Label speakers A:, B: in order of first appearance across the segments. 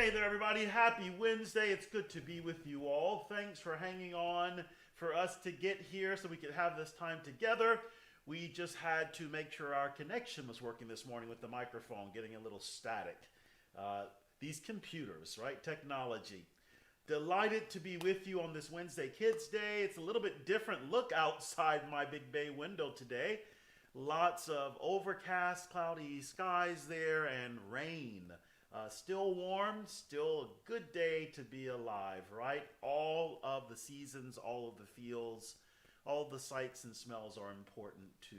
A: Hey there, everybody. Happy Wednesday. It's good to be with you all. Thanks for hanging on for us to get here so we could have this time together. We just had to make sure our connection was working this morning with the microphone, getting a little static. These computers, right? Technology. Delighted to be with you on this Wednesday Kids Day. It's a little bit different look outside my big bay window today. Lots of overcast, cloudy skies there and rain. Still warm, still a good day to be alive, right? All of the seasons, all of the feels, all the sights and smells are important to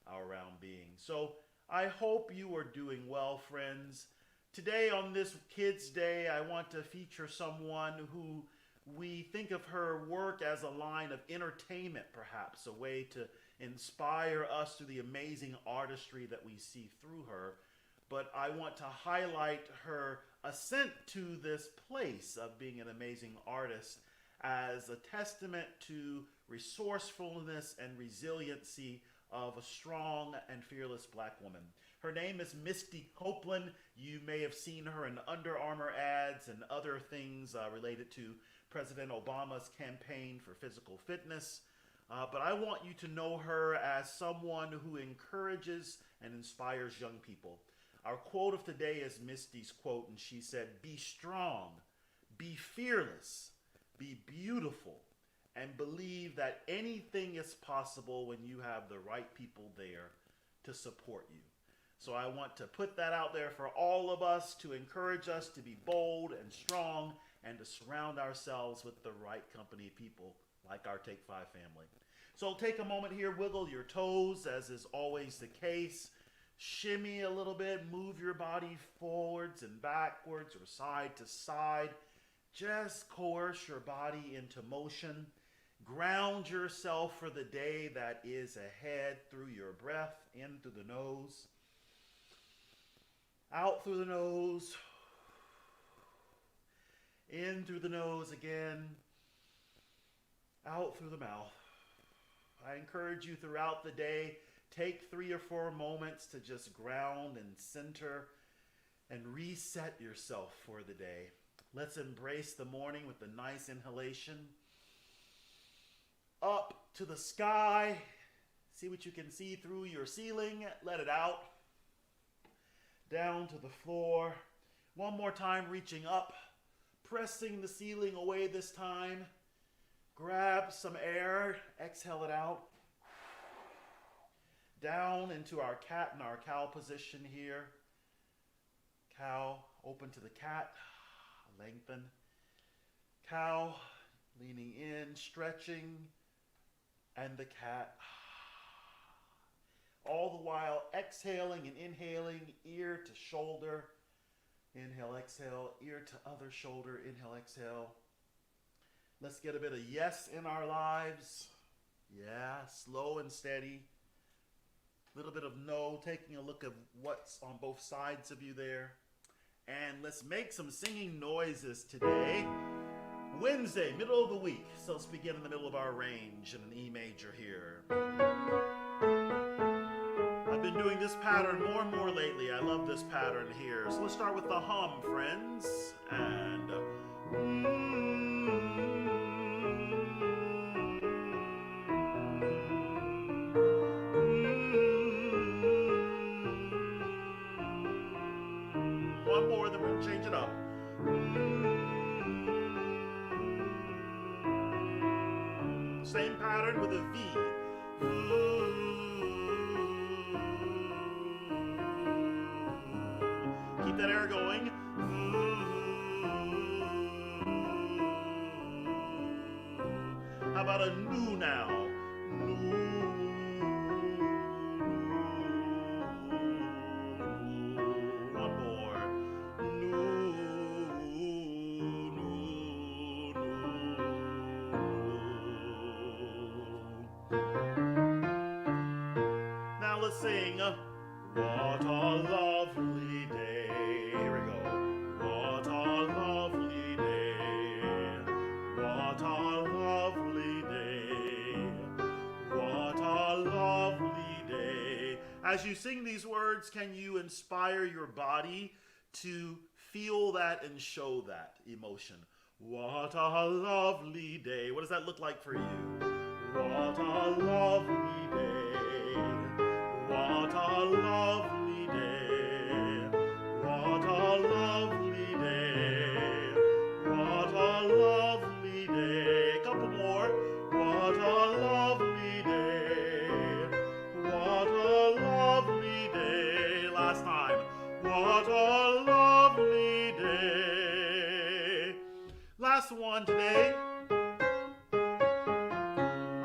A: our round being. So I hope you are doing well, friends. Today on this Kids Day, I want to feature someone who we think of her work as a line of entertainment, perhaps, a way to inspire us through the amazing artistry that we see through her. But I want to highlight her ascent to this place of being an amazing artist as a testament to resourcefulness and resiliency of a strong and fearless Black woman. Her name is Misty Copeland. You may have seen her in Under Armour ads and other things related to President Obama's campaign for physical fitness. But I want you to know her as someone who encourages and inspires young people. Our quote of today is Misty's quote, and she said, "Be strong, be fearless, be beautiful, and believe that anything is possible when you have the right people there to support you." So I want to put that out there for all of us to encourage us to be bold and strong and to surround ourselves with the right company of people like our Take 5 family. So take a moment here, wiggle your toes, as is always the case. Shimmy a little bit, move your body forwards and backwards or side to side. Just coerce your body into motion. Ground yourself for the day that is ahead through your breath, in through the nose, out through the nose, in through the nose again, out through the mouth. I encourage you throughout the day, take 3 or 4 moments to just ground and center and reset yourself for the day. Let's embrace the morning with a nice inhalation. Up to the sky. See what you can see through your ceiling. Let it out. Down to the floor. One more time, reaching up. Pressing the ceiling away this time. Grab some air. Exhale it out. Down into our cat and our cow position here. Cow, open to the cat, lengthen. Cow, leaning in, stretching, and the cat. All the while exhaling and inhaling, ear to shoulder. Inhale, exhale, ear to other shoulder, inhale, exhale. Let's get a bit of yes in our lives. Yeah, slow and steady. Little bit of no, taking a look at what's on both sides of you there. And let's make some singing noises today. Wednesday, middle of the week. So let's begin in the middle of our range in an E major here. I've been doing this pattern more and more lately. I love this pattern here. So let's start with the hum, friends. And one more, then we're going to change it up. Same pattern with a V. Keep that air going. How about a nu now? Now let's sing. What a lovely day. Here we go. What a lovely day. What a lovely day. What a lovely day. As you sing these words, can you inspire your body to Feel that and show that emotion. What a lovely day. What does that look like for you? What a lovely day. What a lovely day. What a lovely day. What a lovely day. Couple more. What a lovely day. What a lovely day. Last time. What a lovely day. Last one today.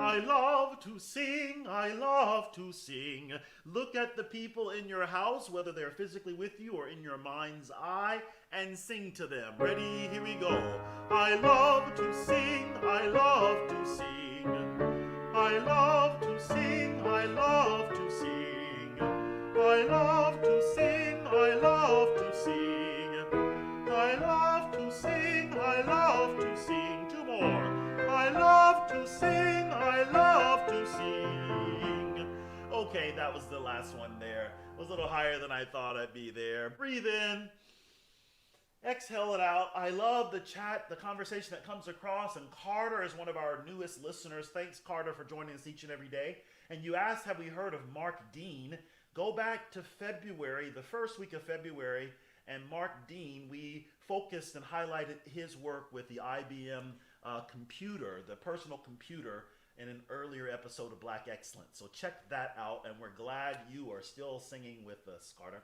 A: I love to sing, I love to sing. Look at the people in your house, whether they're physically with you or in your mind's eye, and sing to them. Ready? Here we go. I love to sing, I love to sing. I love to sing, I love to sing. I love to sing, I love to sing. I love to sing, I love to sing. Two more. I love to sing, I love to sing. Okay, that was the last one there. It was a little higher than I thought I'd be there. Breathe in. Exhale it out. I love the chat, the conversation that comes across, and Carter is one of our newest listeners. Thanks, Carter, for joining us each and every day. And you asked, have we heard of Mark Dean? Go back to February, the first week of February, and Mark Dean, we focused and highlighted his work with the IBM computer, the personal computer, in an earlier episode of Black Excellence. So check that out, and we're glad you are still singing with us, Carter.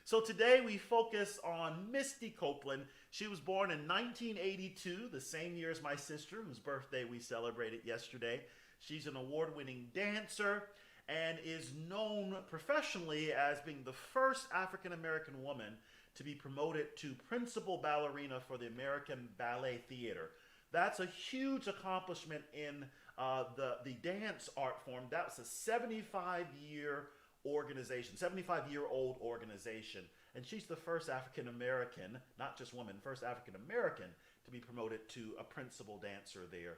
A: So today we focus on Misty Copeland. She was born in 1982, the same year as my sister, whose birthday we celebrated yesterday. She's an award-winning dancer and is known professionally as being the first African-American woman to be promoted to principal ballerina for the American Ballet Theatre. That's a huge accomplishment in the dance art form. That was a 75-year organization, 75-year-old organization. And she's the first African-American, not just woman, first African-American to be promoted to a principal dancer there.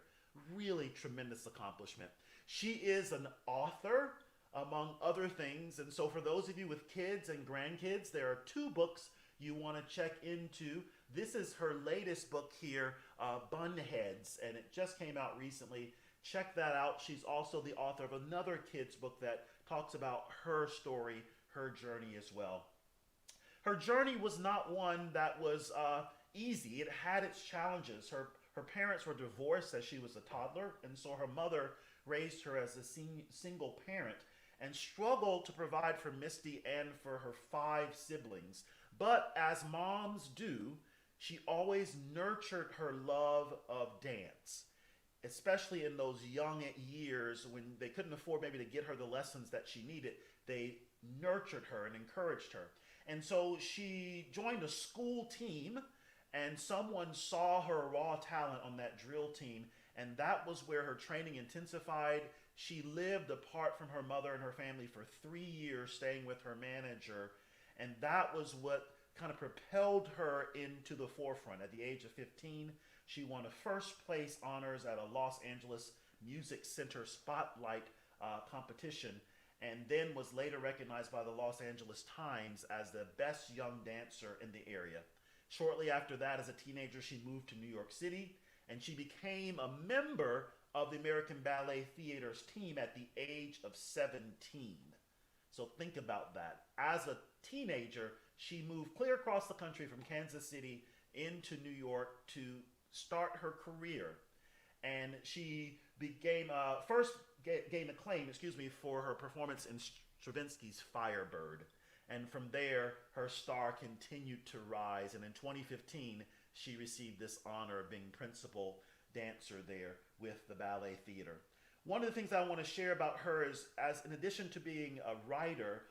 A: Really tremendous accomplishment. She is an author, among other things. And so for those of you with kids and grandkids, there are two books you want to check into. This is her latest book here, Bunheads, and it just came out recently. Check that out. She's also the author of another kid's book that talks about her story, her journey as well. Her journey was not one that was easy. It had its challenges. Her parents were divorced as she was a toddler, and so her mother raised her as a single parent and struggled to provide for Misty and for her 5 siblings. But as moms do, she always nurtured her love of dance, especially in those young years when they couldn't afford maybe to get her the lessons that she needed. They nurtured her and encouraged her. And so she joined a school team, and someone saw her raw talent on that drill team, and that was where her training intensified. She lived apart from her mother and her family for 3 years, staying with her manager. And that was what kind of propelled her into the forefront. At the age of 15, she won a first place honors at a Los Angeles Music Center Spotlight competition, and then was later recognized by the Los Angeles Times as the best young dancer in the area. Shortly after that, as a teenager, she moved to New York City, and she became a member of the American Ballet Theatre's team at the age of 17. So think about that. As a teenager, she moved clear across the country from Kansas City into New York to start her career. And she became gained acclaim, for her performance in Stravinsky's Firebird. And from there, her star continued to rise. And in 2015, she received this honor of being principal dancer there with the Ballet Theatre. One of the things I want to share about her is, in addition to being a writer,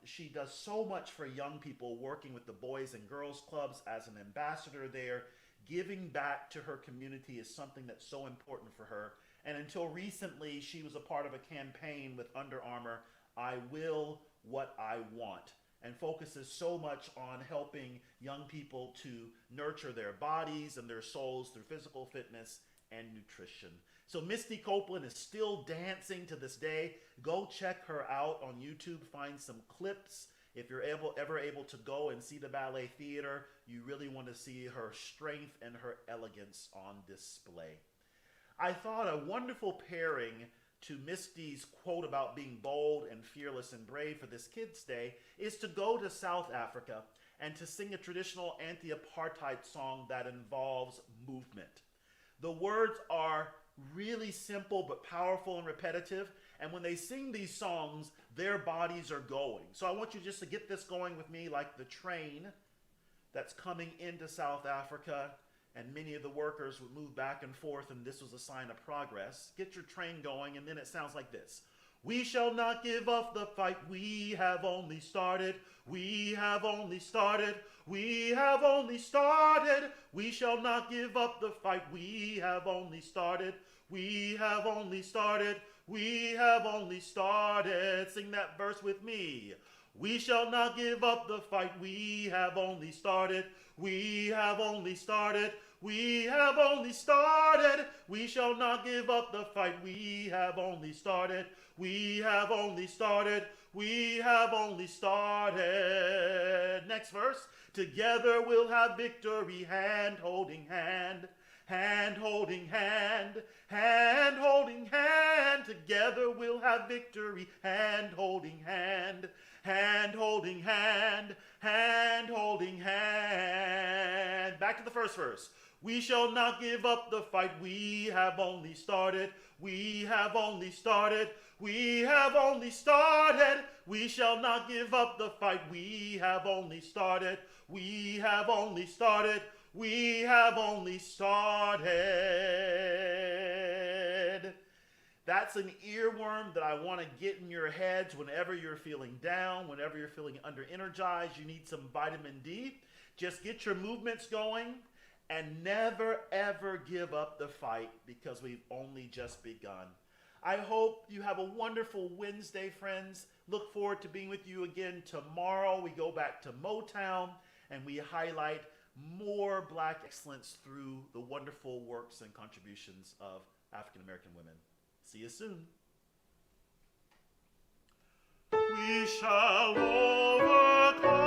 A: she does so much for young people, working with the Boys and Girls Clubs as an ambassador there. Giving back to her community is something that's so important for her. And until recently, she was a part of a campaign with Under Armour, I Will What I Want, and focuses so much on helping young people to nurture their bodies and their souls through physical fitness and nutrition. So Misty Copeland is still dancing to this day. Go check her out on YouTube, find some clips If you're ever able to go and see the ballet theater, you really want to see her strength and her elegance on display. I thought a wonderful pairing to Misty's quote about being bold and fearless and brave for this Kids' Day is to go to South Africa and to sing a traditional anti-apartheid song that involves movement. The words are really simple but powerful and repetitive, and when they sing these songs, their bodies are going. So I want you just to get this going with me like the train that's coming into South Africa, and many of the workers would move back and forth, and this was a sign of progress. Get your train going, and then it sounds like this. We shall not give up the fight, we have only started. We have only started. We have only started. We shall not give up the fight, we have only started. We have only started. We have only started. Sing that verse with me. We shall not give up the fight, we have only started. We have only started. We have only started. We shall not give up the fight, we have only started. We have only started. We have only started. Next verse. Together we'll have victory, hand holding hand. Hand holding hand. Hand holding hand. Together we'll have victory, hand holding hand. Hand holding hand. Hand holding hand. Back to the first verse. We shall not give up the fight, we have only started. We have only started. We have only started. We shall not give up the fight, we have only started. We have only started. We have only started. That's an earworm that I want to get in your heads whenever you're feeling down, whenever you're feeling under-energized, you need some vitamin D. Just get your movements going. And never, ever give up the fight because we've only just begun. I hope you have a wonderful Wednesday, friends. Look forward to being with you again tomorrow. We go back to Motown and we highlight more Black excellence through the wonderful works and contributions of African American women. See you soon. We shall overcome.